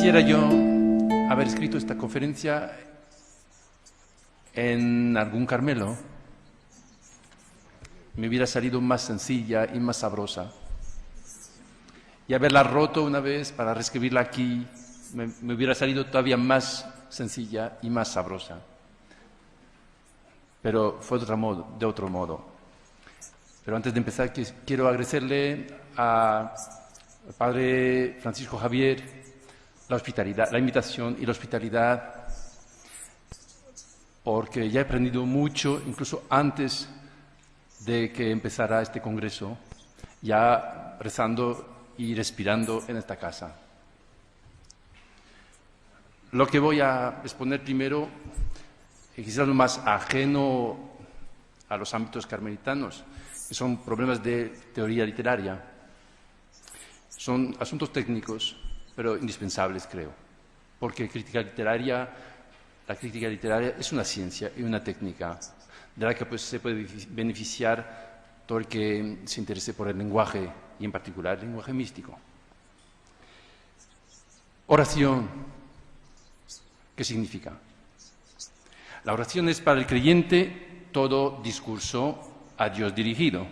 Quisiera yo haber escrito esta conferencia en algún Carmelo. Me hubiera salido más sencilla y más sabrosa. Y haberla roto una vez para reescribirla aquí, me hubiera salido todavía más sencilla y más sabrosa. Pero fue de otro modo. Pero antes de empezar, quiero agradecerle al Padre Francisco Javier la hospitalidad, la invitación y la hospitalidad, porque ya he aprendido mucho, incluso antes de que empezara este congreso, ya rezando y respirando en esta casa. Lo que voy a exponer primero es quizás lo más ajeno a los ámbitos carmelitanos, que son problemas de teoría literaria. Son asuntos técnicos, pero indispensables, creo, porque la crítica literaria es una ciencia y una técnica de la que pues, se puede beneficiar todo el que se interese por el lenguaje, y en particular el lenguaje místico. Oración, ¿qué significa? La oración es para el creyente todo discurso a Dios dirigido,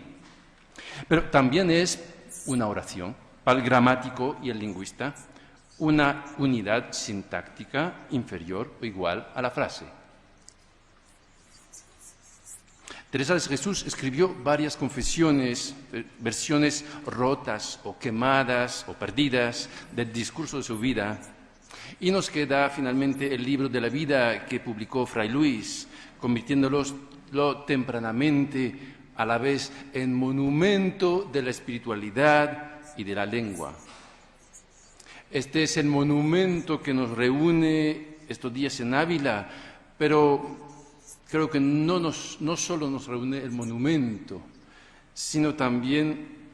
pero también es una oración para el gramático y el lingüista, una unidad sintáctica inferior o igual a la frase. Teresa de Jesús escribió varias confesiones, versiones rotas o quemadas o perdidas del discurso de su vida, y nos queda finalmente el libro de la vida que publicó Fray Luis, convirtiéndolo tempranamente a la vez en monumento de la espiritualidad y de la lengua. Este es el monumento que nos reúne estos días en Ávila, pero creo que no solo nos reúne el monumento, sino también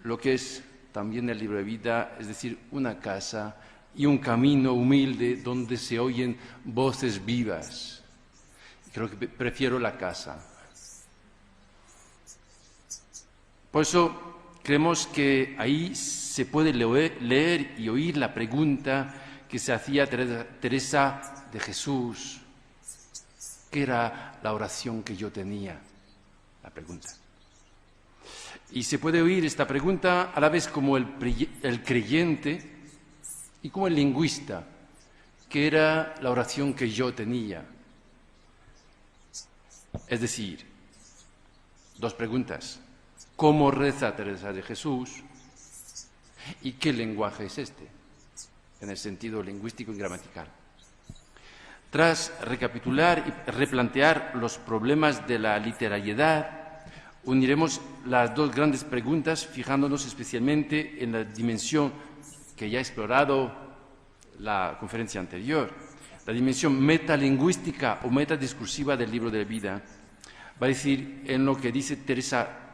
lo que es también el libro de vida, es decir, una casa y un camino humilde donde se oyen voces vivas. Creo que prefiero la casa. Por eso creemos que ahí se puede leer y oír la pregunta que se hacía Teresa de Jesús. ¿Qué era la oración que yo tenía? La pregunta. Y se puede oír esta pregunta a la vez como el creyente y como el lingüista. ¿Qué era la oración que yo tenía? Es decir, dos preguntas. ¿Cómo reza Teresa de Jesús? ¿Y qué lenguaje es este? En el sentido lingüístico y gramatical. Tras recapitular y replantear los problemas de la literariedad, uniremos las dos grandes preguntas fijándonos especialmente en la dimensión que ya ha explorado la conferencia anterior, la dimensión metalingüística o metadiscursiva del libro de la vida. Va a decir en lo que dice Teresa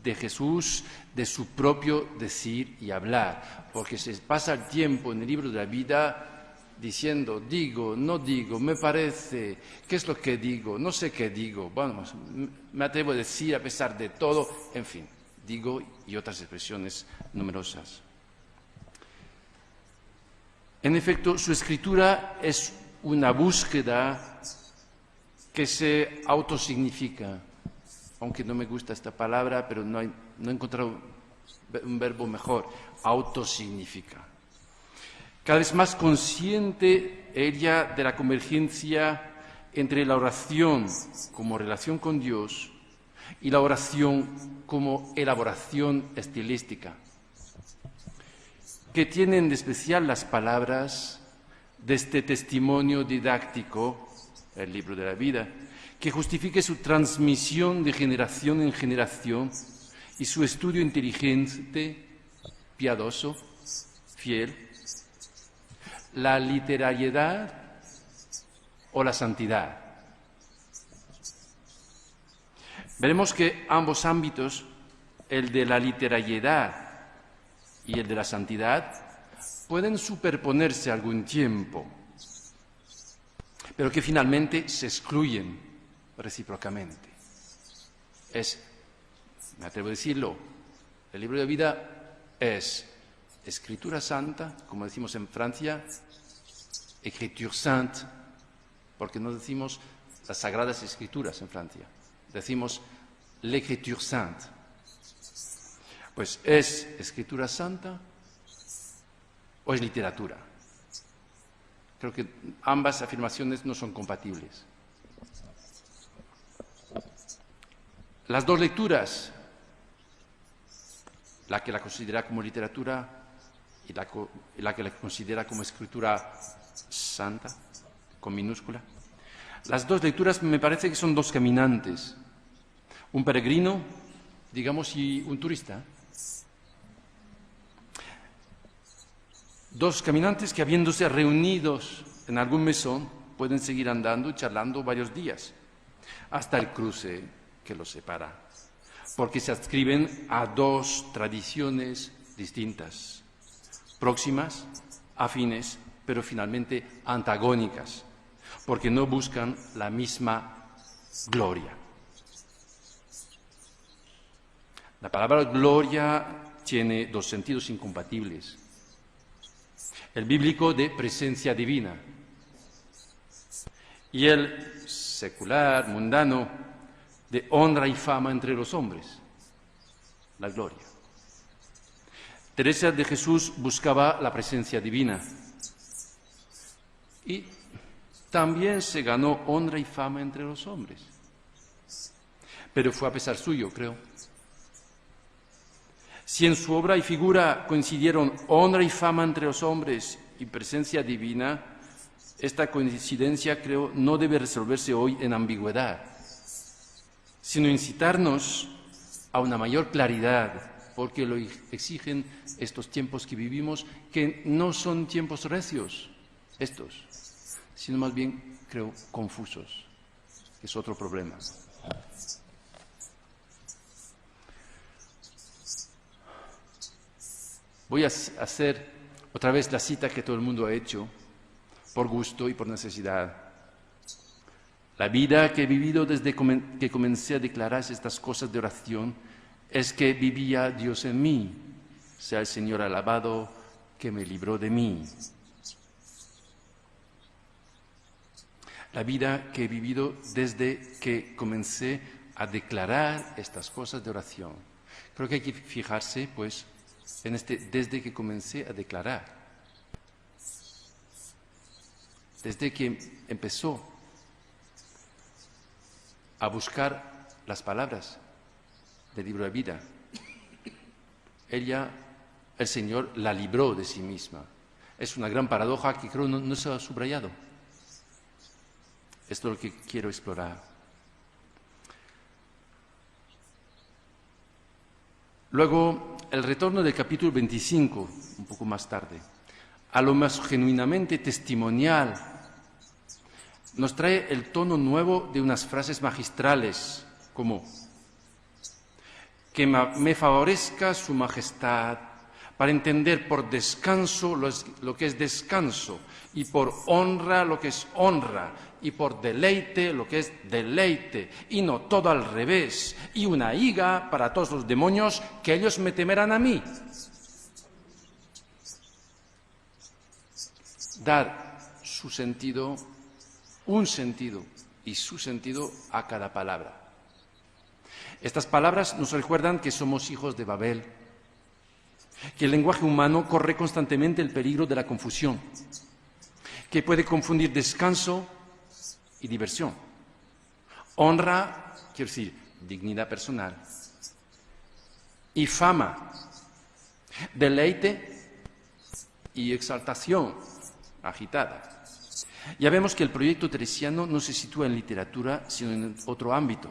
de Jesús, de su propio decir y hablar, porque se pasa el tiempo en el libro de la vida diciendo, digo, no digo, me parece, ¿qué es lo que digo? No sé qué digo, bueno, me atrevo a decir a pesar de todo, en fin, digo y otras expresiones numerosas. En efecto, su escritura es una búsqueda que se autosignifica, aunque no me gusta esta palabra, pero no he encontrado un verbo mejor, autosignifica. Cada vez más consciente ella de la convergencia entre la oración como relación con Dios y la oración como elaboración estilística. ¿Qué tienen de especial las palabras de este testimonio didáctico, el libro de la vida, que justifique su transmisión de generación en generación y su estudio inteligente, piadoso, fiel? ¿La literariedad o la santidad? Veremos que ambos ámbitos, el de la literariedad y el de la santidad, pueden superponerse algún tiempo, pero que finalmente se excluyen recíprocamente. Me atrevo a decirlo, el libro de vida es escritura santa, como decimos en Francia, écriture sainte, porque no decimos las sagradas escrituras en Francia, decimos l'écriture sainte. Pues, ¿es escritura santa o es literatura? Creo que ambas afirmaciones no son compatibles. Las dos lecturas, la que la considera como literatura y la que la considera como escritura santa, con minúscula, las dos lecturas me parece que son dos caminantes, un peregrino, digamos, y un turista. Dos caminantes que, habiéndose reunidos en algún mesón, pueden seguir andando y charlando varios días, hasta el cruce que los separa, porque se adscriben a dos tradiciones distintas, próximas, afines, pero finalmente antagónicas, porque no buscan la misma gloria. La palabra gloria tiene dos sentidos incompatibles. El bíblico de presencia divina y el secular, mundano, de honra y fama entre los hombres, la gloria. Teresa de Jesús buscaba la presencia divina y también se ganó honra y fama entre los hombres, pero fue a pesar suyo, creo. Si en su obra y figura coincidieron honra y fama entre los hombres y presencia divina, esta coincidencia, creo, no debe resolverse hoy en ambigüedad, sino incitarnos a una mayor claridad, porque lo exigen estos tiempos que vivimos, que no son tiempos recios, estos, sino más bien, creo, confusos, que es otro problema. Voy a hacer otra vez la cita que todo el mundo ha hecho, por gusto y por necesidad. La vida que he vivido desde que comencé a declarar estas cosas de oración es que vivía Dios en mí, sea el Señor alabado que me libró de mí. La vida que he vivido desde que comencé a declarar estas cosas de oración. Creo que hay que fijarse, pues, en desde que comencé a declarar, desde que empezó a buscar las palabras del libro de vida. El Señor la libró de sí misma. Es una gran paradoja que creo no se ha subrayado. Esto es lo que quiero explorar. Luego, el retorno del capítulo 25, un poco más tarde, a lo más genuinamente testimonial, nos trae el tono nuevo de unas frases magistrales, como que me favorezca su majestad para entender por descanso lo que es descanso, y por honra lo que es honra, y por deleite lo que es deleite, y no todo al revés, y una higa para todos los demonios, que ellos me temerán a mí. Dar su sentido, un sentido y su sentido a cada palabra. Estas palabras nos recuerdan que somos hijos de Babel, que el lenguaje humano corre constantemente el peligro de la confusión, que puede confundir descanso y diversión. Honra, quiero decir, dignidad personal, y fama, deleite y exaltación agitada. Ya vemos que el proyecto teresiano no se sitúa en literatura, sino en otro ámbito.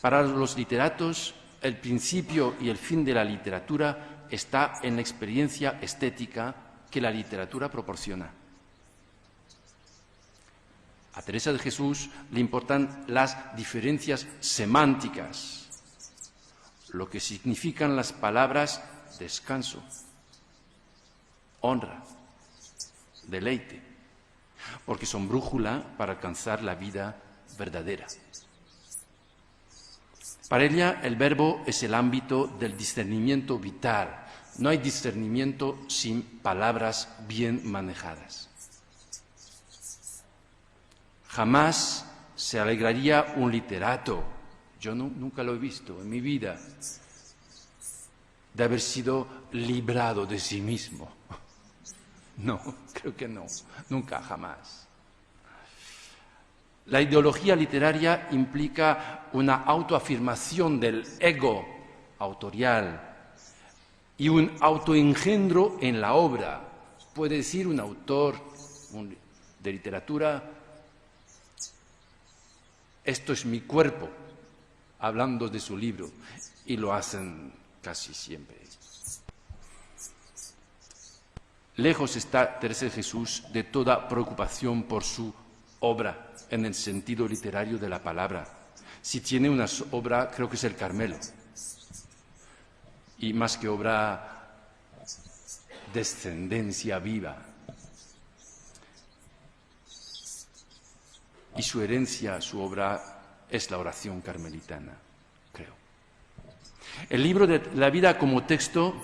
Para los literatos, el principio y el fin de la literatura está en la experiencia estética que la literatura proporciona. A Teresa de Jesús le importan las diferencias semánticas, lo que significan las palabras descanso, honra, deleite, porque son brújula para alcanzar la vida verdadera. Para ella, el verbo es el ámbito del discernimiento vital, No hay discernimiento sin palabras bien manejadas. Jamás se alegraría un literato, yo nunca lo he visto en mi vida, de haber sido librado de sí mismo. No, creo que no, nunca, jamás. La ideología literaria implica una autoafirmación del ego autorial y un autoengendro en la obra. Puede decir un autor de literatura: esto es mi cuerpo, hablando de su libro, y lo hacen casi siempre. Lejos está Teresa de Jesús de toda preocupación por su obra, en el sentido literario de la palabra. Si tiene una obra, creo que es el Carmelo. Y más que obra, descendencia viva. Y su herencia, su obra, es la oración carmelitana, creo. El libro de la vida como texto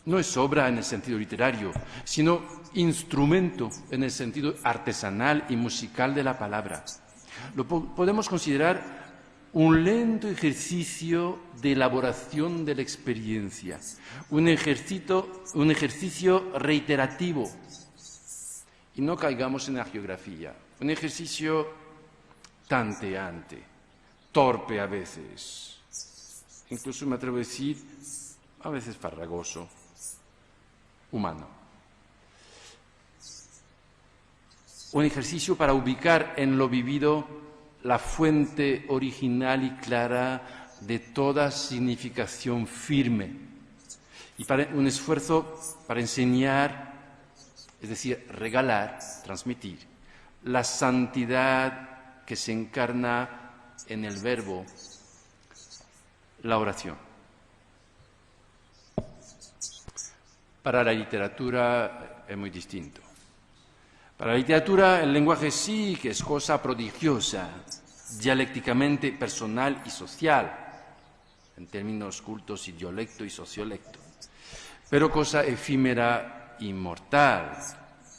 no es obra en el sentido literario, sino instrumento en el sentido artesanal y musical de la palabra. Lo podemos considerar un lento ejercicio de elaboración de la experiencia, un ejercicio reiterativo. Y no caigamos en la geografía, un ejercicio tanteante, torpe a veces, incluso me atrevo a decir, a veces farragoso, humano. Un ejercicio para ubicar en lo vivido la fuente original y clara de toda significación firme, y para un esfuerzo para enseñar, es decir, regalar, transmitir, la santidad que se encarna en el verbo, la oración. Para la literatura es muy distinto. Para la literatura el lenguaje sí que es cosa prodigiosa, dialécticamente personal y social, en términos cultos y dialecto y sociolecto, pero cosa efímera, inmortal,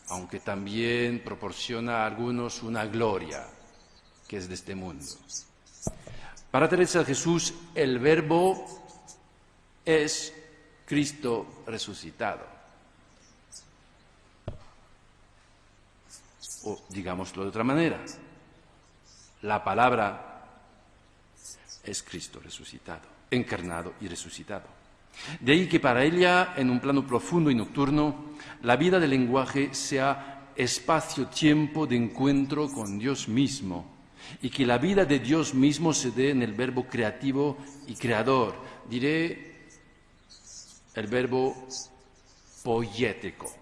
aunque también proporciona a algunos una gloria que es de este mundo. Para Teresa de Jesús el verbo es Cristo resucitado. O digámoslo de otra manera, la palabra es Cristo resucitado, encarnado y resucitado. De ahí que para ella, en un plano profundo y nocturno, la vida del lenguaje sea espacio-tiempo de encuentro con Dios mismo, y que la vida de Dios mismo se dé en el verbo creativo y creador. Diré el verbo poético,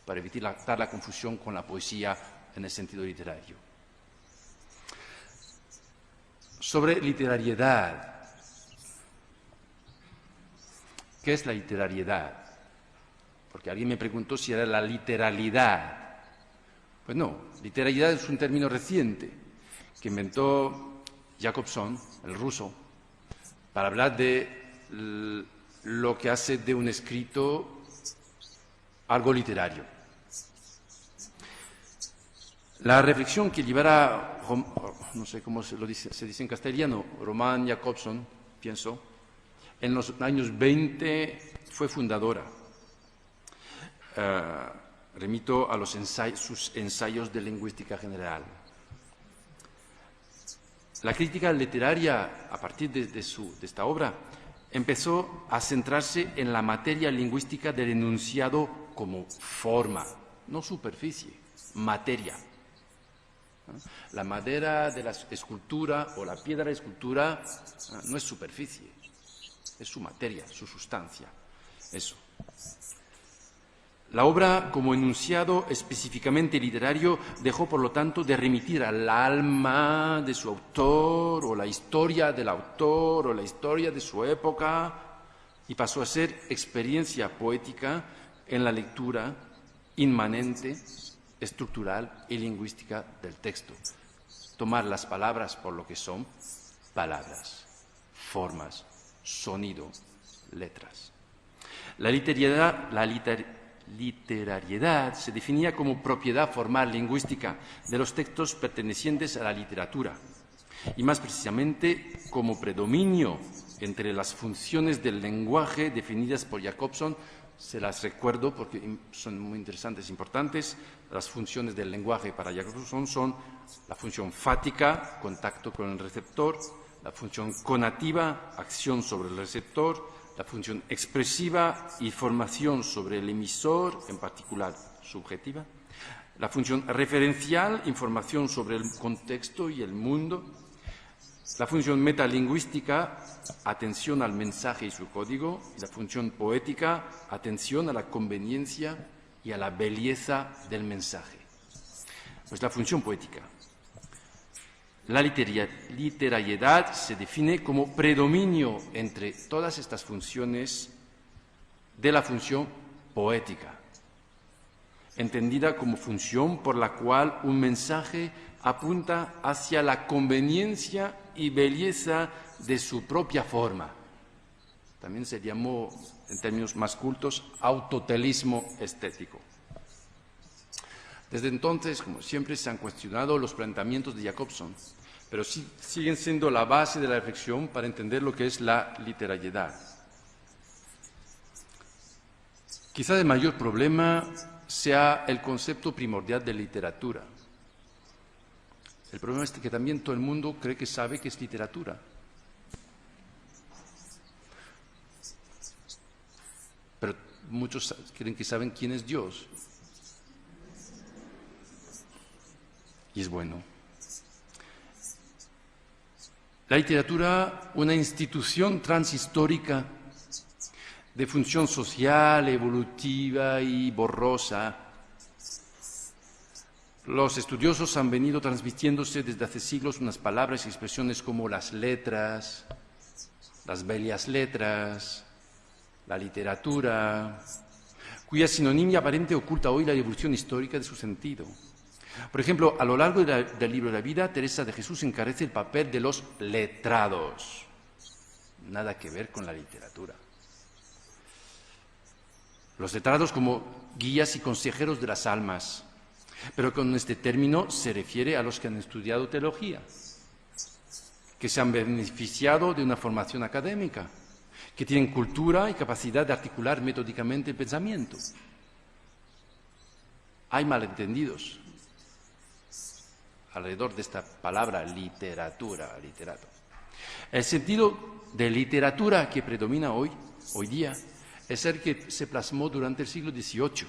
para evitar la confusión con la poesía en el sentido literario. Sobre literariedad. ¿Qué es la literariedad? Porque alguien me preguntó si era la literalidad. Pues no, literariedad es un término reciente que inventó Jacobson, el ruso, para hablar de lo que hace de un escrito algo literario. La reflexión que llevará, no sé cómo se dice en castellano, Roman Jakobson, pienso, en los años 20 fue fundadora. Remito a sus ensayos de lingüística general. La crítica literaria, a partir de esta obra, empezó a centrarse en la materia lingüística del enunciado como forma, no superficie, materia. La madera de la escultura o la piedra de la escultura no es superficie, es su materia, su sustancia, eso. La obra, como enunciado específicamente literario, dejó, por lo tanto, de remitir al alma de su autor, o la historia del autor, o la historia de su época, y pasó a ser experiencia poética en la lectura inmanente, estructural y lingüística del texto. Tomar las palabras por lo que son palabras, formas, sonido, letras. La literariedad se definía como propiedad formal lingüística de los textos pertenecientes a la literatura, y más precisamente como predominio entre las funciones del lenguaje definidas por Jacobson. Se las recuerdo porque son muy interesantes e importantes. Las funciones del lenguaje para Jacobson son la función fática, contacto con el receptor; la función conativa, acción sobre el receptor; la función expresiva, información sobre el emisor, en particular subjetiva; la función referencial, información sobre el contexto y el mundo; la función metalingüística, atención al mensaje y su código; y la función poética, atención a la conveniencia y a la belleza del mensaje. Pues la función poética. La literariedad se define como predominio entre todas estas funciones de la función poética, entendida como función por la cual un mensaje apunta hacia la conveniencia y belleza de su propia forma. También se llamó, en términos más cultos, autotelismo estético. Desde entonces, como siempre, se han cuestionado los planteamientos de Jacobson, pero siguen siendo la base de la reflexión para entender lo que es la literariedad. Quizá el mayor problema sea el concepto primordial de literatura. El problema es que también todo el mundo cree que sabe qué es literatura. Pero muchos creen que saben quién es Dios. Y es bueno. La literatura, una institución transhistórica de función social, evolutiva y borrosa. Los estudiosos han venido transmitiéndose desde hace siglos unas palabras y expresiones como las letras, las bellas letras, la literatura, cuya sinonimia aparente oculta hoy la evolución histórica de su sentido. Por ejemplo, a lo largo del libro de la vida, Teresa de Jesús encarece el papel de los letrados. Nada que ver con la literatura. Los letrados como guías y consejeros de las almas. Pero con este término se refiere a los que han estudiado teología, que se han beneficiado de una formación académica, que tienen cultura y capacidad de articular metódicamente el pensamiento. Hay malentendidos alrededor de esta palabra literatura, literato. El sentido de literatura que predomina hoy día es el que se plasmó durante el siglo XVIII.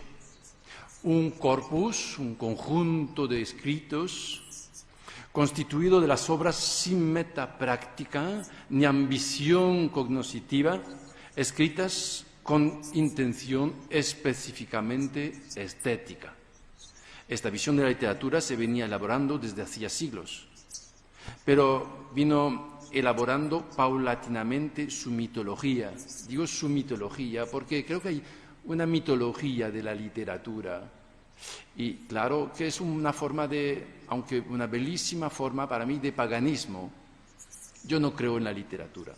Un corpus, un conjunto de escritos constituido de las obras sin meta práctica ni ambición cognoscitiva, escritas con intención específicamente estética. Esta visión de la literatura se venía elaborando desde hacía siglos, pero vino elaborando paulatinamente su mitología. Digo su mitología porque creo que hay una mitología de la literatura. Y claro que es una forma aunque una bellísima forma para mí de paganismo. Yo no creo en la literatura.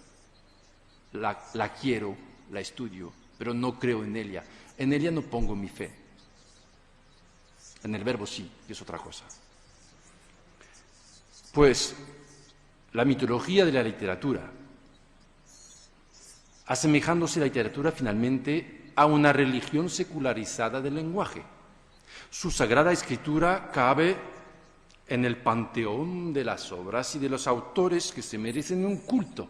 La quiero, la estudio, pero no creo en ella. En ella no pongo mi fe. En el verbo sí, que es otra cosa. Pues la mitología de la literatura, asemejándose la literatura finalmente a una religión secularizada del lenguaje. Su sagrada escritura cabe en el panteón de las obras y de los autores que se merecen un culto,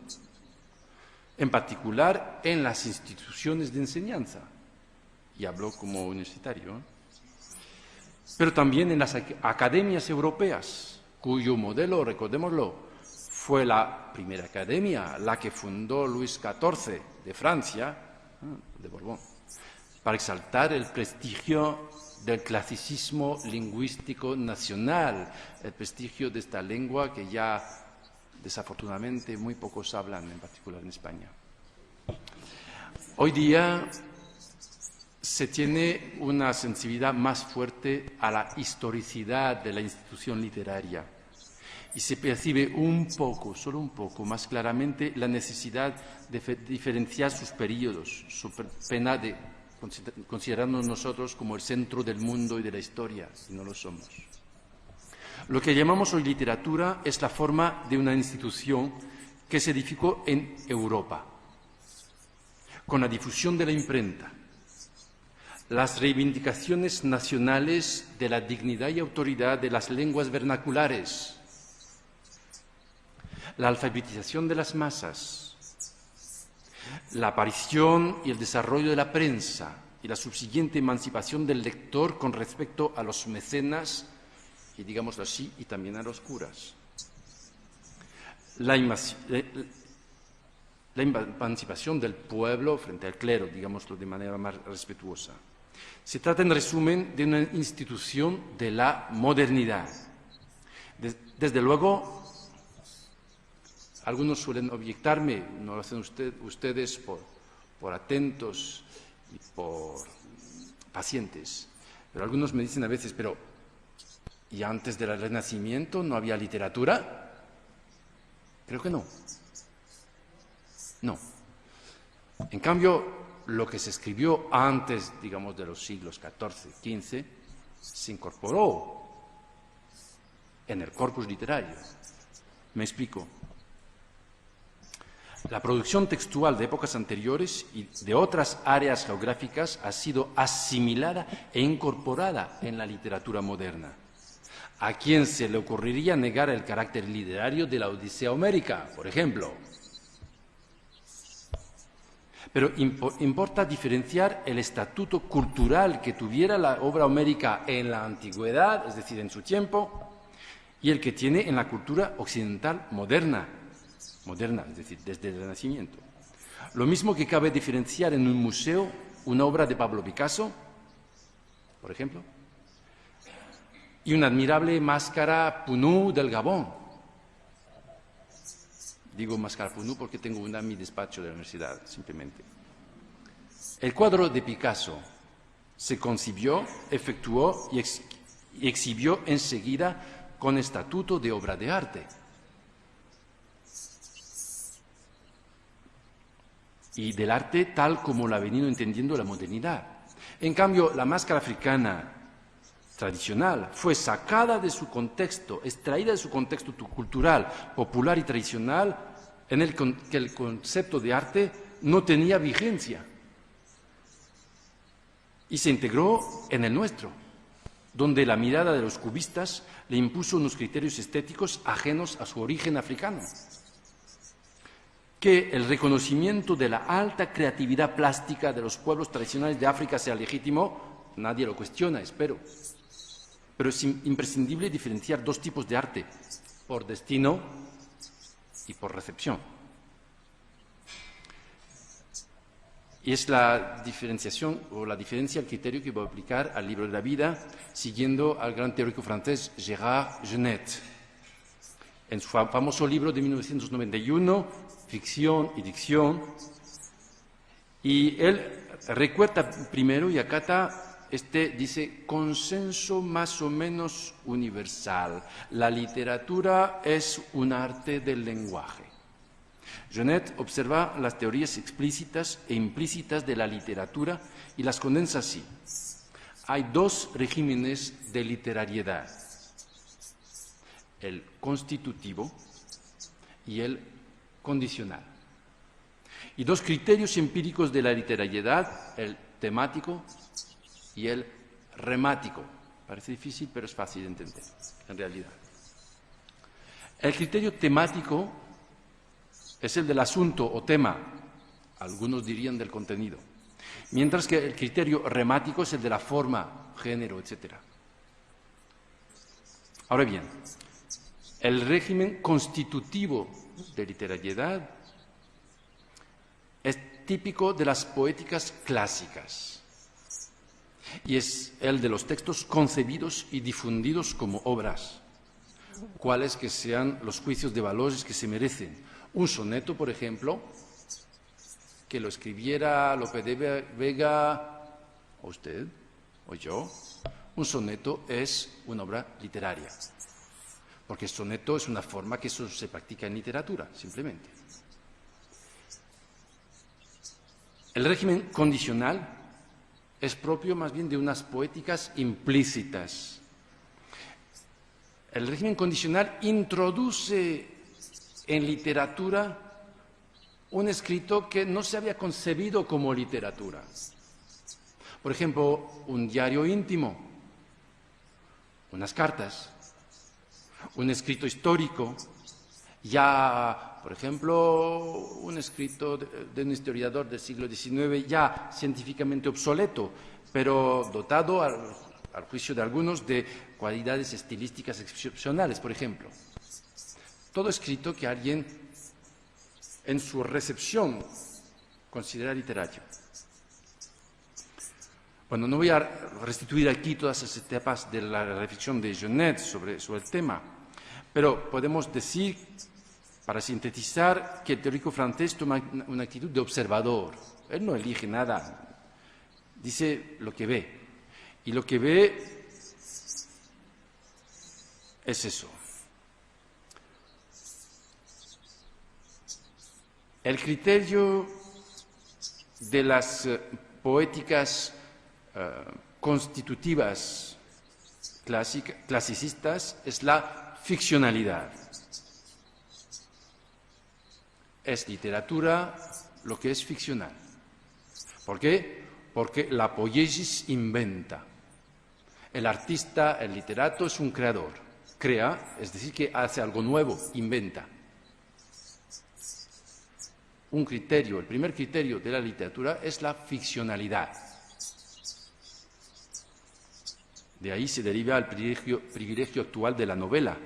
en particular en las instituciones de enseñanza, y hablo como universitario, pero también en las academias europeas, cuyo modelo, recordémoslo, fue la primera academia, la que fundó Luis XIV de Francia, de Borbón, para exaltar el prestigio del clasicismo lingüístico nacional, el prestigio de esta lengua que ya desafortunadamente muy pocos hablan, en particular en España. Hoy día se tiene una sensibilidad más fuerte a la historicidad de la institución literaria y se percibe un poco, solo un poco, más claramente la necesidad de diferenciar sus períodos, su pena de considerarnos nosotros como el centro del mundo y de la historia, y no lo somos. Lo que llamamos hoy literatura es la forma de una institución que se edificó en Europa, con la difusión de la imprenta, las reivindicaciones nacionales de la dignidad y autoridad de las lenguas vernaculares, la alfabetización de las masas, la aparición y el desarrollo de la prensa y la subsiguiente emancipación del lector con respecto a los mecenas y, digámoslo así, y también a los curas. La emancipación del pueblo frente al clero, digámoslo de manera más respetuosa. Se trata, en resumen, de una institución de la modernidad. Desde luego, algunos suelen objetarme, no lo hacen ustedes por atentos y por pacientes, pero algunos me dicen a veces, pero ¿y antes del Renacimiento no había literatura? Creo que no. No. En cambio, lo que se escribió antes, digamos, de los siglos XIV, XV, se incorporó en el corpus literario. Me explico. La producción textual de épocas anteriores y de otras áreas geográficas ha sido asimilada e incorporada en la literatura moderna. ¿A quién se le ocurriría negar el carácter literario de la Odisea Homérica, por ejemplo? Pero importa diferenciar el estatuto cultural que tuviera la obra homérica en la antigüedad, es decir, en su tiempo, y el que tiene en la cultura occidental moderna, es decir, desde el Renacimiento. Lo mismo que cabe diferenciar en un museo una obra de Pablo Picasso, por ejemplo, y una admirable máscara Punú del Gabón. Digo máscara Punú porque tengo una en mi despacho de la universidad, simplemente. El cuadro de Picasso se concibió, efectuó y exhibió enseguida con estatuto de obra de arte. Y del arte tal como lo ha venido entendiendo la modernidad. En cambio, la máscara africana tradicional fue sacada de su contexto, extraída de su contexto cultural, popular y tradicional, en el que el concepto de arte no tenía vigencia. Y se integró en el nuestro, donde la mirada de los cubistas le impuso unos criterios estéticos ajenos a su origen africano. Que el reconocimiento de la alta creatividad plástica de los pueblos tradicionales de África sea legítimo, nadie lo cuestiona, espero. Pero es imprescindible diferenciar dos tipos de arte, por destino y por recepción. Y es la diferenciación o la diferencia, el criterio que voy a aplicar al libro de la vida, siguiendo al gran teórico francés Gérard Genette. En su famoso libro de 1991, Ficción y Dicción, y él recuerda primero y acata, dice, consenso más o menos universal. La literatura es un arte del lenguaje. Genette observa las teorías explícitas e implícitas de la literatura y las condensa así. Hay dos regímenes de literariedad, el constitutivo y el condicional. Y dos criterios empíricos de la literariedad, el temático y el remático. Parece difícil, pero es fácil de entender, en realidad. El criterio temático es el del asunto o tema, algunos dirían del contenido, mientras que el criterio remático es el de la forma, género, etc. Ahora bien, el régimen constitutivo de literariedad es típico de las poéticas clásicas y es el de los textos concebidos y difundidos como obras, cuales que sean los juicios de valores que se merecen. Un soneto, por ejemplo, que lo escribiera Lope de Vega, o usted, o yo, un soneto es una obra literaria. porque soneto es una forma que eso se practica en literatura, simplemente. El régimen condicional es propio más bien de unas poéticas implícitas. El régimen condicional introduce en literatura un escrito que no se había concebido como literatura. Por ejemplo, un diario íntimo, unas cartas, un escrito histórico, ya, por ejemplo, un escrito de un historiador del siglo XIX ya científicamente obsoleto, pero dotado al juicio de algunos de cualidades estilísticas excepcionales, por ejemplo. Todo escrito que alguien en su recepción considera literario. Bueno, no voy a restituir aquí todas esas etapas de la reflexión de Genet sobre el tema, pero podemos decir, para sintetizar, que el teórico francés toma una actitud de observador. Él no elige nada, dice lo que ve. Y lo que ve es eso. El criterio de las poéticas constitutivas clasicistas es la ficcionalidad. Es literatura lo que es ficcional. ¿Por qué? Porque la poiesis inventa. El artista, el literato es un creador. Crea, es decir, que hace algo nuevo, inventa. Un criterio, el primer criterio de la literatura es la ficcionalidad. De ahí se deriva el privilegio actual de la novela,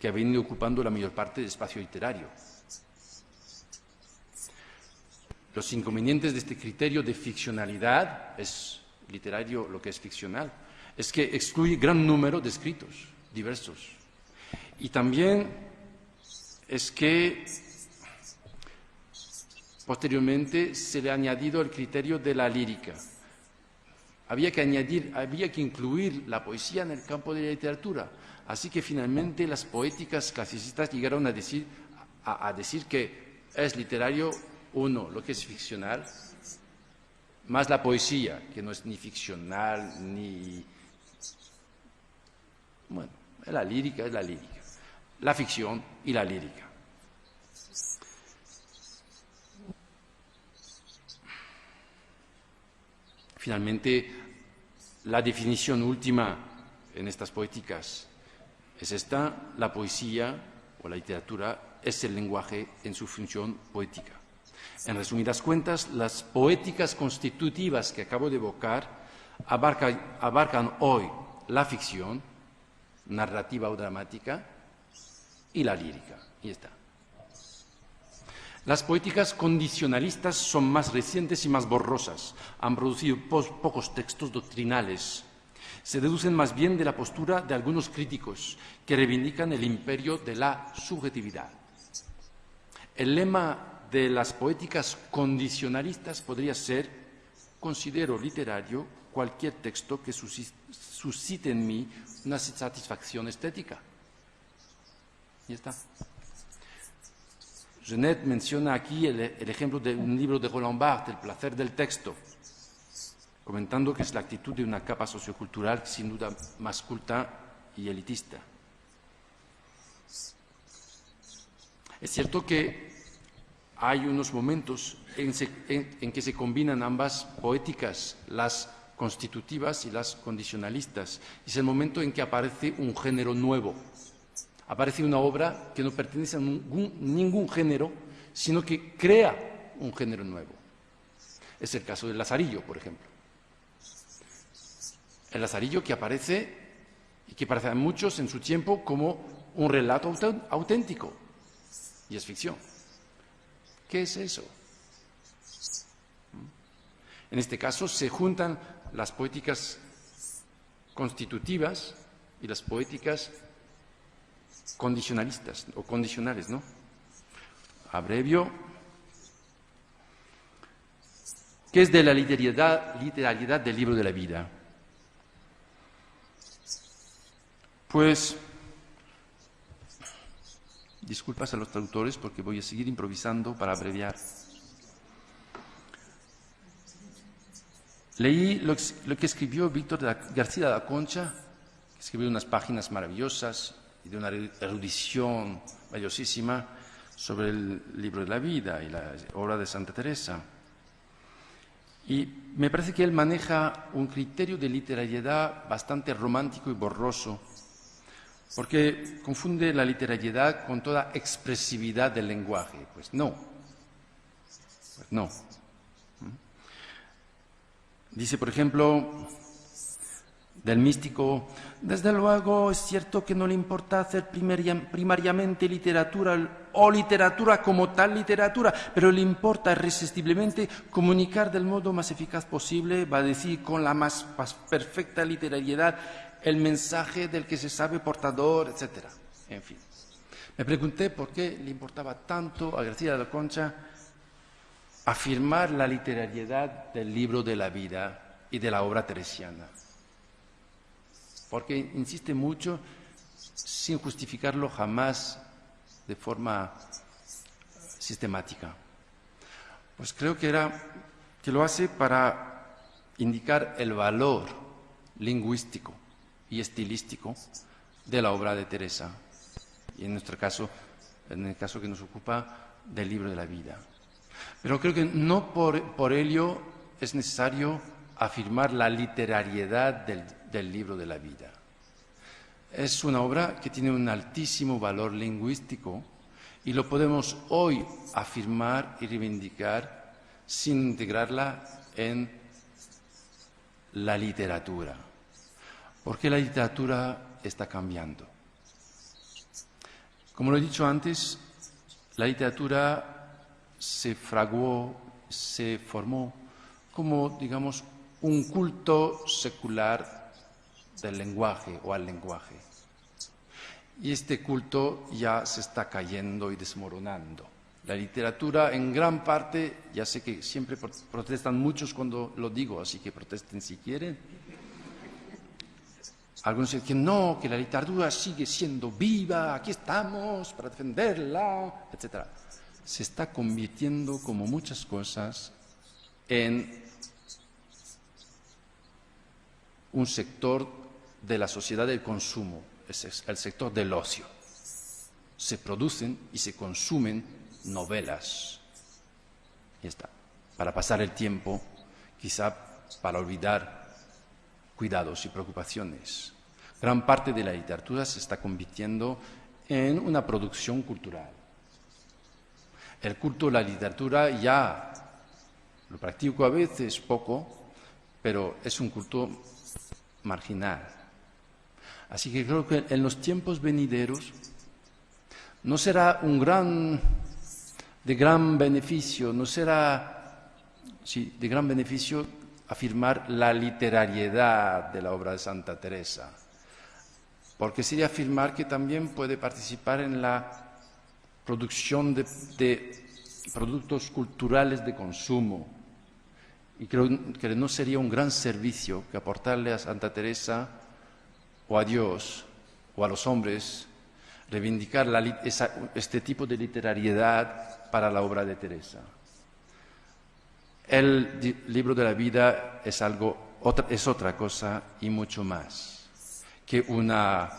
que ha venido ocupando la mayor parte del espacio literario. Los inconvenientes de este criterio de ficcionalidad, es literario lo que es ficcional, es que excluye gran número de escritos diversos. Y también es que posteriormente se le ha añadido el criterio de la lírica. Había que incluir la poesía en el campo de la literatura. Así que finalmente las poéticas clasicistas llegaron a decir que es literario uno, lo que es ficcional, más la poesía, que no es ni ficcional, ni... Bueno, la lírica es la lírica. La ficción y la lírica. Finalmente, la definición última en estas poéticas es esta: la poesía o la literatura es el lenguaje en su función poética. En resumidas cuentas, las poéticas constitutivas que acabo de evocar abarcan hoy la ficción, narrativa o dramática, y la lírica. Y está. Las poéticas condicionalistas son más recientes y más borrosas. Han producido pocos textos doctrinales. Se deducen más bien de la postura de algunos críticos que reivindican el imperio de la subjetividad. El lema de las poéticas condicionalistas podría ser: considero literario cualquier texto que suscite en mí una satisfacción estética. Y está. Genet menciona aquí el ejemplo de un libro de Roland Barthes, El placer del texto, comentando que es la actitud de una capa sociocultural sin duda más culta y elitista. Es cierto que hay unos momentos en que se combinan ambas poéticas, las constitutivas y las condicionalistas. Es el momento en que aparece un género nuevo. Aparece una obra que no pertenece a ningún género, sino que crea un género nuevo. Es el caso del Lazarillo, por ejemplo. El Lazarillo que aparece, y que parece a muchos en su tiempo, como un relato auténtico, y es ficción. ¿Qué es eso? En este caso se juntan las poéticas constitutivas y las poéticas condicionalistas o condicionales, ¿no? Abrevio. ¿Qué es de la literalidad del libro de la vida? Pues disculpas a los traductores porque voy a seguir improvisando para abreviar. Leí lo que escribió Víctor García de la Concha, que escribió unas páginas maravillosas y de una erudición valiosísima sobre el libro de la vida y la obra de Santa Teresa. Y me parece que él maneja un criterio de literariedad bastante romántico y borroso, porque confunde la literariedad con toda expresividad del lenguaje. Pues no. Dice, por ejemplo, del místico: desde luego es cierto que no le importa hacer primariamente literatura o literatura como tal literatura, pero le importa irresistiblemente comunicar del modo más eficaz posible, va a decir con la más perfecta literariedad, el mensaje del que se sabe portador, etc. En fin, me pregunté por qué le importaba tanto a García de la Concha afirmar la literariedad del libro de la vida y de la obra teresiana. Porque insiste mucho, sin justificarlo jamás de forma sistemática. Pues creo que lo hace para indicar el valor lingüístico y estilístico de la obra de Teresa, y en nuestro caso, en el caso que nos ocupa, del libro de la vida. Pero creo que no por ello es necesario afirmar la literariedad del libro de la vida. Es una obra que tiene un altísimo valor lingüístico y lo podemos hoy afirmar y reivindicar sin integrarla en la literatura, porque la literatura está cambiando. Como lo he dicho antes, la literatura se fraguó, se formó como, digamos, un culto secular del lenguaje o al lenguaje. Y este culto ya se está cayendo y desmoronando. La literatura, en gran parte, ya sé que siempre protestan muchos cuando lo digo, así que protesten si quieren. Algunos dicen que no, que la literatura sigue siendo viva, aquí estamos para defenderla, etc. Se está convirtiendo, como muchas cosas, en un sector de la sociedad del consumo, es el sector del ocio. Se producen y se consumen novelas, ya está, para pasar el tiempo, quizá para olvidar cuidados y preocupaciones. Gran parte de la literatura se está convirtiendo en una producción cultural. El culto de la literatura ya lo practico a veces poco, pero es un culto marginal. Así que creo que en los tiempos venideros no será de gran beneficio afirmar la literariedad de la obra de Santa Teresa, porque sería afirmar que también puede participar en la producción de productos culturales de consumo. Y creo que no sería un gran servicio que aportarle a Santa Teresa o a Dios o a los hombres reivindicar este tipo de literariedad para la obra de Teresa. El libro de la vida es otra cosa y mucho más que una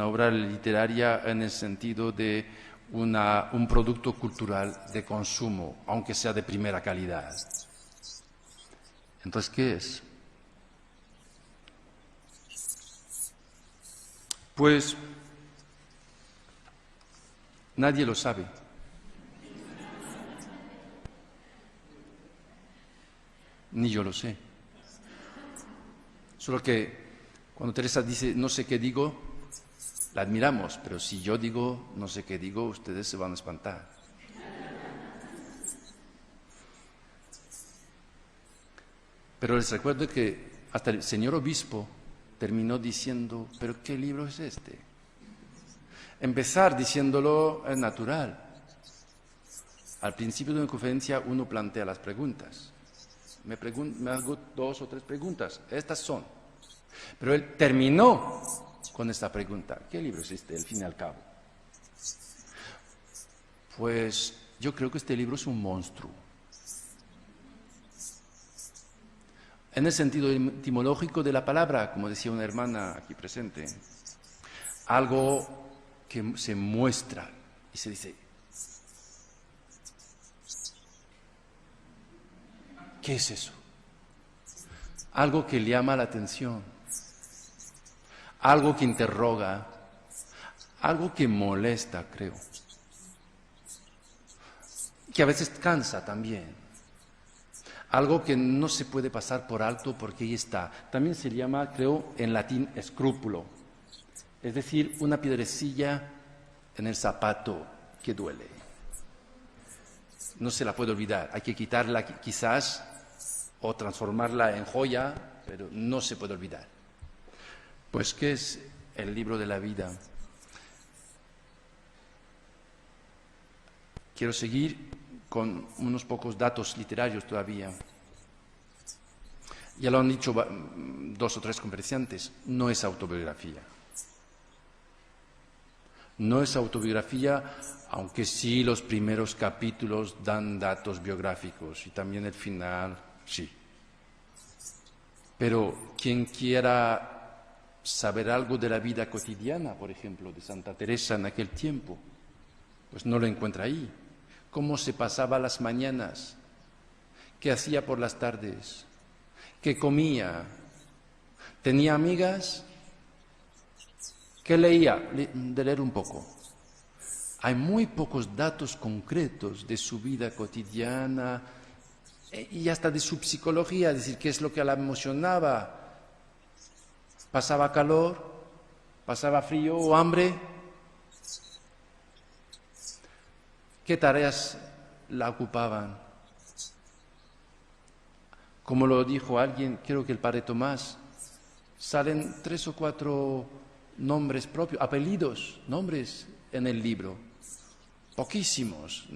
obra literaria en el sentido de un producto cultural de consumo, aunque sea de primera calidad. Entonces, ¿qué es? Pues nadie lo sabe. Ni yo lo sé. Solo que cuando Teresa dice no sé qué digo, la admiramos, pero si yo digo no sé qué digo, ustedes se van a espantar. Pero les recuerdo que hasta el señor obispo terminó diciendo, ¿pero qué libro es este? Empezar diciéndolo es natural. Al principio de una conferencia uno plantea las preguntas. Me hago 2 o 3 preguntas, estas son. Pero él terminó con esta pregunta, ¿qué libro es este, al fin y al cabo? Pues yo creo que este libro es un monstruo. En el sentido etimológico de la palabra, como decía una hermana aquí presente, algo que se muestra y se dice, ¿qué es eso? Algo que llama la atención, algo que interroga, algo que molesta, creo, que a veces cansa también. Algo que no se puede pasar por alto porque ahí está. También se llama, creo, en latín, escrúpulo. Es decir, una piedrecilla en el zapato que duele. No se la puede olvidar. Hay que quitarla quizás o transformarla en joya, pero no se puede olvidar. Pues, ¿qué es el libro de la vida? Quiero seguir con unos pocos datos literarios todavía. Ya lo han dicho 2 o 3 conferenciantes, no es autobiografía. No es autobiografía, aunque sí los primeros capítulos dan datos biográficos y también el final, sí. Pero quien quiera saber algo de la vida cotidiana, por ejemplo, de Santa Teresa en aquel tiempo, pues no lo encuentra ahí. Cómo se pasaba las mañanas, qué hacía por las tardes, qué comía, tenía amigas, qué leía, de leer un poco. Hay muy pocos datos concretos de su vida cotidiana y hasta de su psicología, es decir, qué es lo que la emocionaba. ¿Pasaba calor? ¿Pasaba frío o hambre? ¿Qué tareas la ocupaban? Como lo dijo alguien, creo que el padre Tomás, salen 3 o 4 nombres propios, apellidos, nombres en el libro. Poquísimos.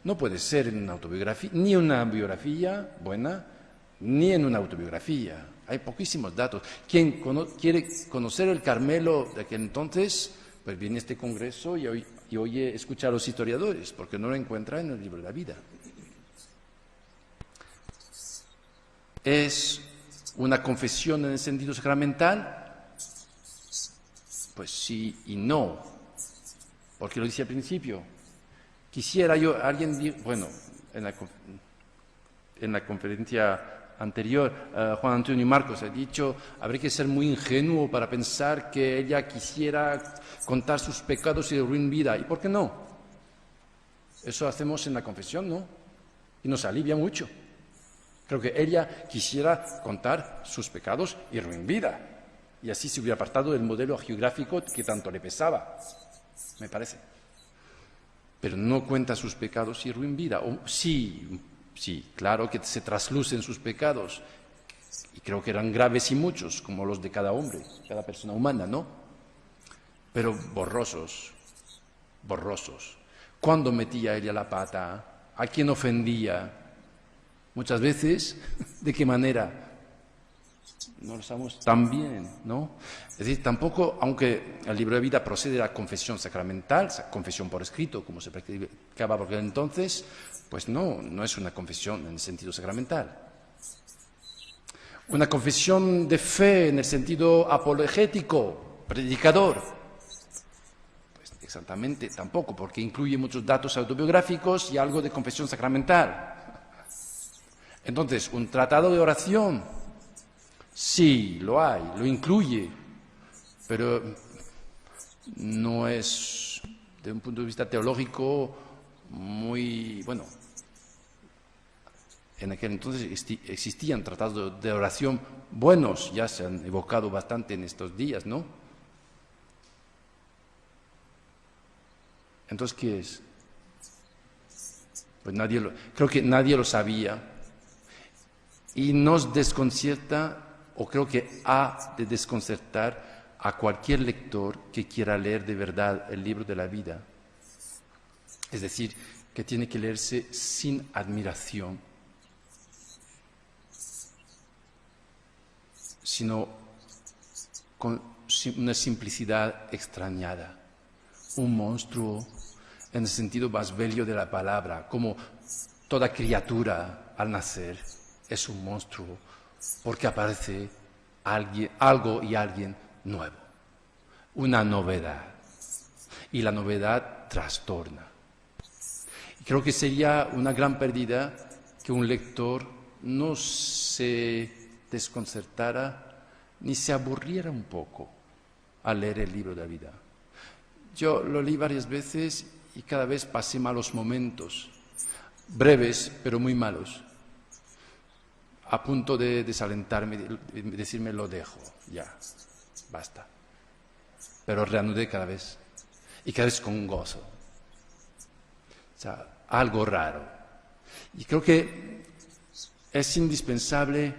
No puede ser en una autobiografía, ni una biografía buena, ni en una autobiografía. Hay poquísimos datos. Quien quiere conocer el Carmelo de aquel entonces, pues viene a este congreso y escucha a los historiadores, porque no lo encuentra en el libro de la vida. ¿Es una confesión en el sentido sacramental? Pues sí y no, porque lo dice al principio. Quisiera yo, bueno, en la conferencia anterior, Juan Antonio Marcos ha dicho, habría que ser muy ingenuo para pensar que ella quisiera contar sus pecados y de ruin vida. ¿Y por qué no? Eso hacemos en la confesión, ¿no? Y nos alivia mucho. Creo que ella quisiera contar sus pecados y ruin vida. Y así se hubiera apartado del modelo geográfico que tanto le pesaba, me parece. Pero no cuenta sus pecados y ruin vida. Sí, claro que se traslucen sus pecados. Y creo que eran graves y muchos, como los de cada hombre, cada persona humana, ¿no? Pero borrosos. ¿Cuándo metía ella la pata? ¿A quién ofendía? Muchas veces, ¿de qué manera? No lo sabemos tan bien, ¿no? Es decir, tampoco, aunque el libro de vida procede de la confesión sacramental, confesión por escrito, como se practicaba por aquel entonces, pues no es una confesión en el sentido sacramental. Una confesión de fe en el sentido apologético, predicador. Pues exactamente, tampoco, porque incluye muchos datos autobiográficos y algo de confesión sacramental. Entonces, un tratado de oración, sí, lo hay, lo incluye, pero no es, de un punto de vista teológico, muy, bueno, en aquel entonces existían tratados de oración buenos, ya se han evocado bastante en estos días, ¿no? Entonces, ¿qué es? Pues creo que nadie lo sabía. Y nos desconcierta, o creo que ha de desconcertar a cualquier lector que quiera leer de verdad el libro de la vida. Es decir, que tiene que leerse sin admiración, sino con una simplicidad extrañada. Un monstruo, en el sentido más bello de la palabra, como toda criatura al nacer es un monstruo, porque aparece algo y alguien nuevo, una novedad, y la novedad trastorna. Y creo que sería una gran pérdida que un lector no se desconcertara ni se aburriera un poco al leer el libro de la vida. Yo lo leí varias veces y cada vez pasé malos momentos, breves pero muy malos, a punto de desalentarme, de decirme lo dejo, ya, basta. Pero reanudé cada vez, y cada vez con un gozo. O sea, algo raro. Y creo que es indispensable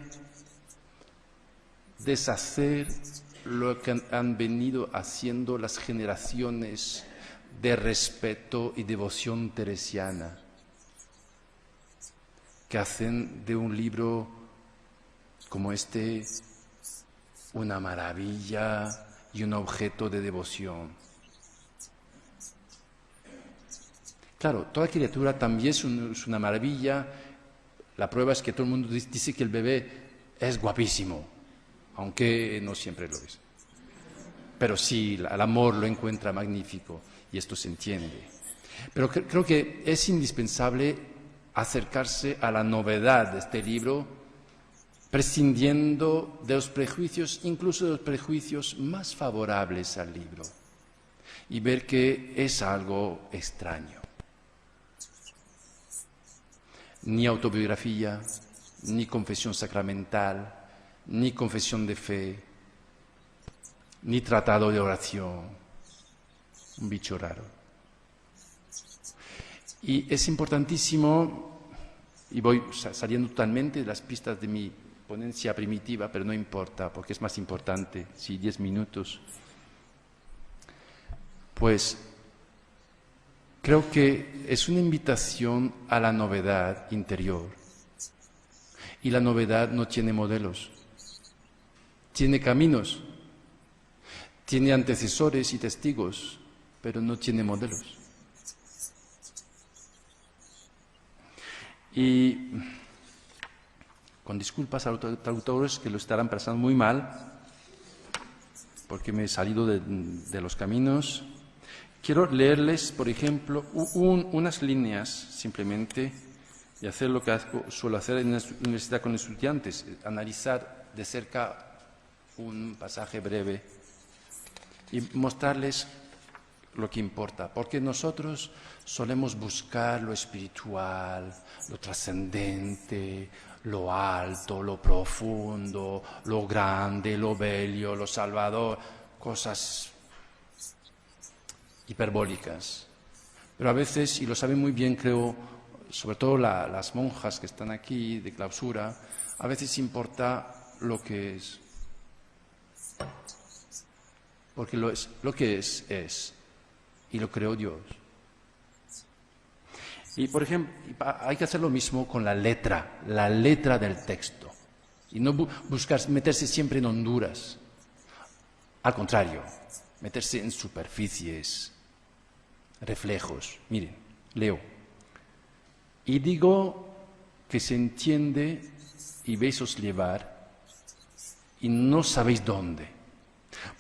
deshacer lo que han venido haciendo las generaciones de respeto y devoción teresiana, que hacen de un libro como este una maravilla y un objeto de devoción. Claro, toda criatura también es una maravilla. La prueba es que todo el mundo dice que el bebé es guapísimo, aunque no siempre lo es. Pero sí, el amor lo encuentra magnífico y esto se entiende. Pero creo que es indispensable acercarse a la novedad de este libro, prescindiendo de los prejuicios, incluso de los prejuicios más favorables al libro, y ver que es algo extraño. Ni autobiografía, ni confesión sacramental, ni confesión de fe, ni tratado de oración. Un bicho raro. Y es importantísimo, y voy saliendo totalmente de las pistas de mi ponencia primitiva, pero no importa, porque es más importante, sí, 10 minutos. Pues creo que es una invitación a la novedad interior. Y la novedad no tiene modelos, tiene caminos, tiene antecesores y testigos, pero no tiene modelos. Y con disculpas a los traductores que lo estarán pasando muy mal, porque me he salido de los caminos, quiero leerles, por ejemplo, unas líneas simplemente y hacer lo que suelo hacer en la universidad con estudiantes, analizar de cerca un pasaje breve y mostrarles lo que importa, porque nosotros solemos buscar lo espiritual, lo trascendente, lo alto, lo profundo, lo grande, lo bello, lo salvador, cosas hiperbólicas. Pero a veces, y lo saben muy bien, creo, sobre todo las monjas que están aquí de clausura, a veces importa lo que es. Porque lo que es. Y lo creó Dios. Y, por ejemplo, hay que hacer lo mismo con la letra del texto. Y no buscar meterse siempre en honduras. Al contrario, meterse en superficies, reflejos. Miren, leo. Y digo que se entiende y veis llevar y no sabéis dónde.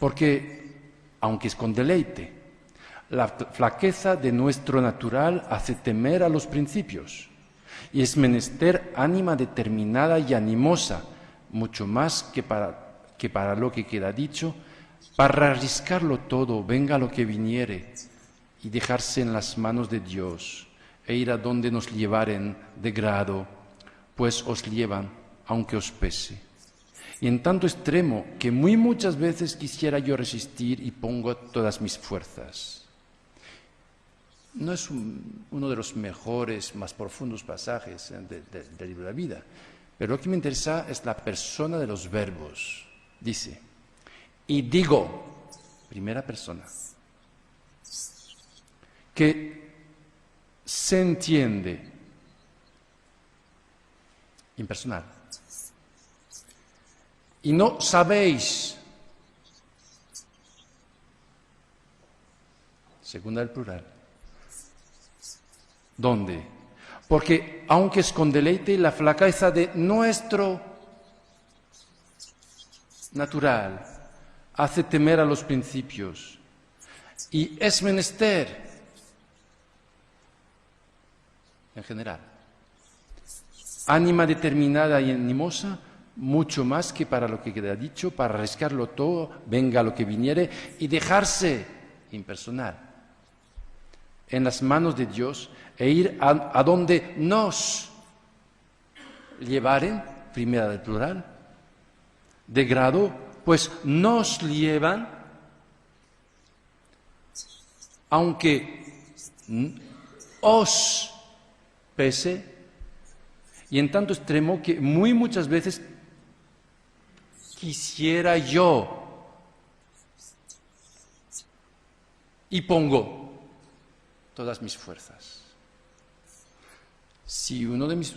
Porque, aunque es con deleite, la flaqueza de nuestro natural hace temer a los principios, y es menester ánima determinada y animosa, mucho más que para lo que queda dicho, para arriscarlo todo, venga lo que viniere, y dejarse en las manos de Dios, e ir a donde nos llevaren de grado, pues os llevan, aunque os pese. Y en tanto extremo que muy muchas veces quisiera yo resistir y pongo todas mis fuerzas. No es uno de los mejores, más profundos pasajes del libro de la vida, pero lo que me interesa es la persona de los verbos. Dice, y digo, primera persona, que se entiende, impersonal, y no sabéis, segunda del plural, ¿Dónde? Porque aunque es con deleite, la flaqueza de nuestro natural hace temer a los principios. Y es menester, en general, ánima determinada y animosa, mucho más que para lo que queda dicho, para arriesgarlo todo, venga lo que viniere, y dejarse impersonal en las manos de Dios e ir a donde nos llevaren, primera del plural, de grado, pues nos llevan, aunque os pese, y en tanto extremo que muy muchas veces quisiera yo y pongo todas mis fuerzas. Si uno de mis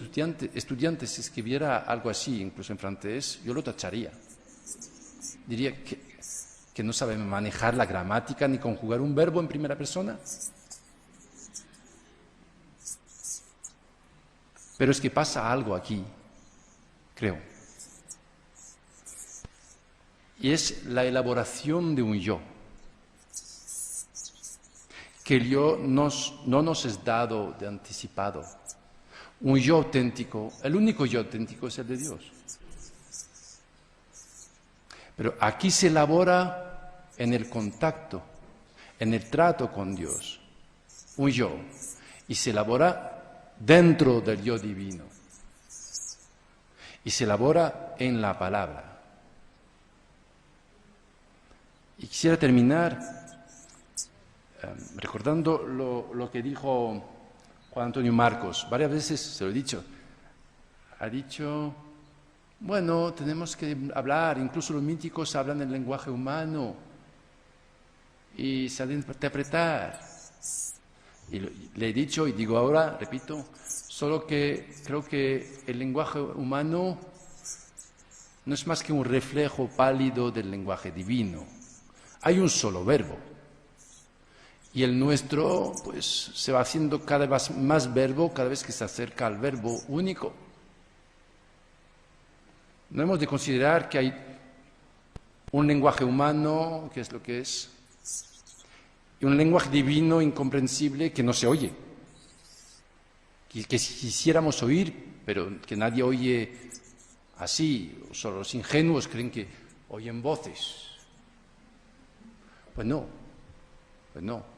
estudiantes escribiera algo así, incluso en francés, yo lo tacharía. Diría que no sabe manejar la gramática ni conjugar un verbo en primera persona. Pero es que pasa algo aquí, creo. Y es la elaboración de un yo. Que el yo no nos es dado de anticipado. Un yo auténtico, el único yo auténtico es el de Dios. Pero aquí se elabora en el contacto, en el trato con Dios, un yo. Y se elabora dentro del yo divino. Y se elabora en la palabra. Y quisiera terminar recordando lo que dijo Juan Antonio Marcos. Varias veces se lo he dicho. Ha dicho, bueno, tenemos que hablar, incluso los míticos hablan el lenguaje humano y saben interpretar. Y le he dicho y digo ahora, repito, solo que creo que el lenguaje humano no es más que un reflejo pálido del lenguaje divino. Hay un solo verbo. Y el nuestro, pues, se va haciendo cada vez más verbo cada vez que se acerca al verbo único. No hemos de considerar que hay un lenguaje humano, que es lo que es, y un lenguaje divino incomprensible que no se oye. Que quisiéramos oír, pero que nadie oye así. Solo los ingenuos creen que oyen voces. Pues no, pues no.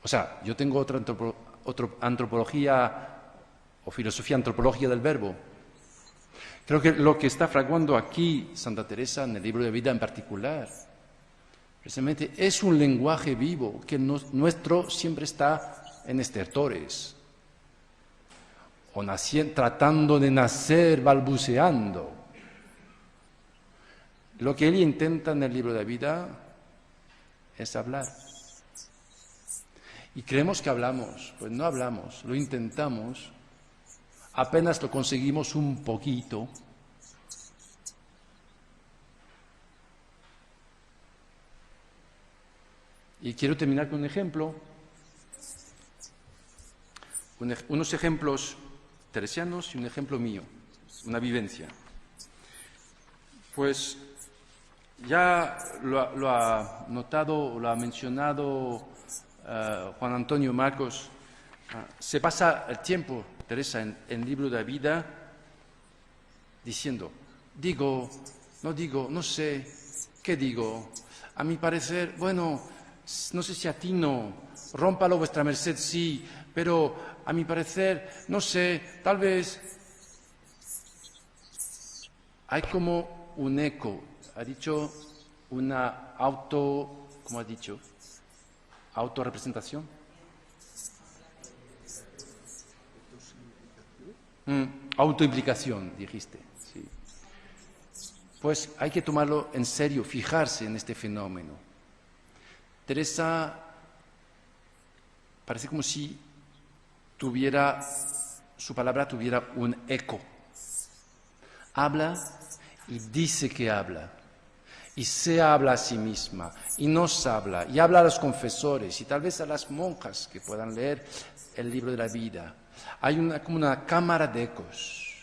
O sea, yo tengo otra antropología o filosofía antropológica del verbo. Creo que lo que está fraguando aquí Santa Teresa en el libro de vida en particular, precisamente es un lenguaje vivo que nuestro siempre está en estertores, o tratando de nacer, balbuceando. Lo que él intenta en el libro de vida es hablar. Y creemos que hablamos, pues no hablamos, lo intentamos, apenas lo conseguimos un poquito. Y quiero terminar con un ejemplo, unos ejemplos teresianos y un ejemplo mío, una vivencia. Pues ya lo ha notado, lo ha mencionado Juan Antonio Marcos. Se pasa el tiempo, Teresa, en el libro de la vida, diciendo, digo, no sé, ¿qué digo? A mi parecer, bueno, no sé si atino, rómpalo vuestra merced, sí, pero a mi parecer, no sé, tal vez hay como un eco, ha dicho una ¿cómo ha dicho? Autorrepresentación. Autoimplicación, dijiste. Sí. Pues hay que tomarlo en serio, fijarse en este fenómeno. Teresa parece como si su palabra tuviera un eco. Habla y dice que habla. y se habla a sí misma, y nos habla, y habla a los confesores, y tal vez a las monjas que puedan leer el libro de la vida. Hay como una cámara de ecos.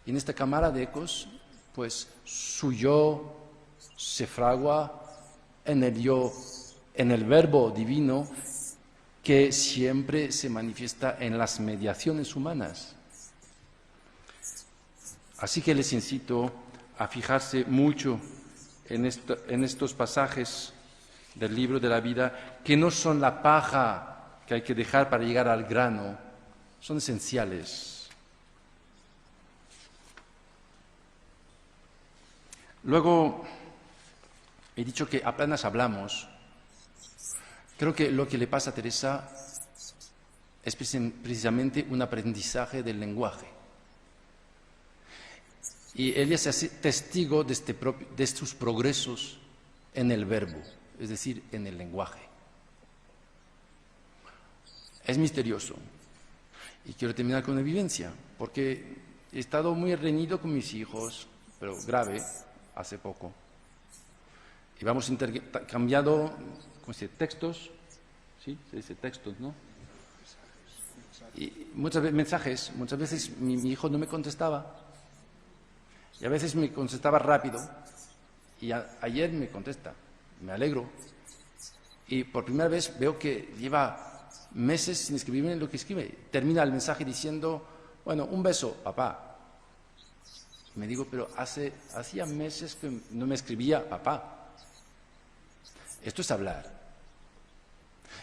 Y en esta cámara de ecos, pues su yo se fragua en el yo, en el verbo divino que siempre se manifiesta en las mediaciones humanas. Así que les incito a fijarse mucho en estos pasajes del libro de la vida, que no son la paja que hay que dejar para llegar al grano, son esenciales. Luego, he dicho que apenas hablamos. Creo que lo que le pasa a Teresa es precisamente un aprendizaje del lenguaje. Y ella se hace testigo de estos progresos en el verbo, es decir, en el lenguaje. Es misterioso. Y quiero terminar con una vivencia, porque he estado muy reñido con mis hijos, pero grave, hace poco. Y vamos intercambiando textos, ¿sí? Se dice textos, ¿no? Y muchas veces mi hijo no me contestaba. Y a veces me contestaba rápido. Y ayer me contesta. Me alegro. Y por primera vez veo que lleva meses sin escribirme lo que escribe. Termina el mensaje diciendo, bueno, un beso, papá. Y me digo, pero hacía meses que no me escribía papá. Esto es hablar.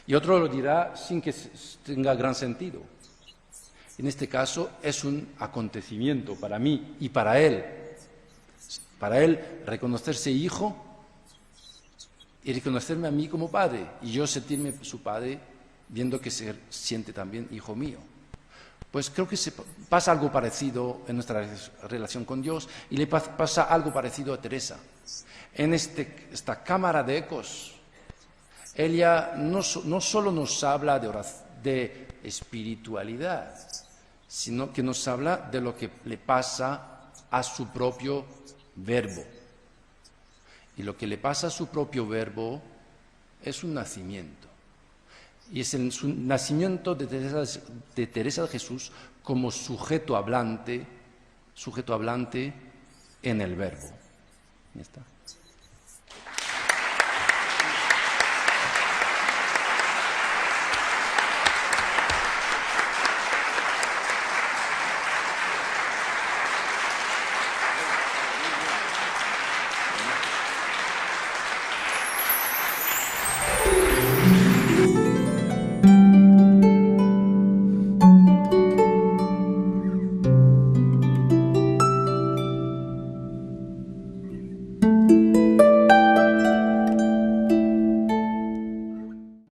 Y otro lo dirá sin que tenga gran sentido. En este caso es un acontecimiento para mí y para él. Para él reconocerse hijo y reconocerme a mí como padre. Y yo sentirme su padre viendo que se siente también hijo mío. Pues creo que pasa algo parecido en nuestra relación con Dios y le pasa algo parecido a Teresa. En esta cámara de ecos, ella no solo nos habla de espiritualidad, sino que nos habla de lo que le pasa a su propio verbo. Y lo que le pasa a su propio verbo es un nacimiento. Y es el nacimiento de Teresa de Jesús como sujeto hablante en el verbo. ¿Ya está?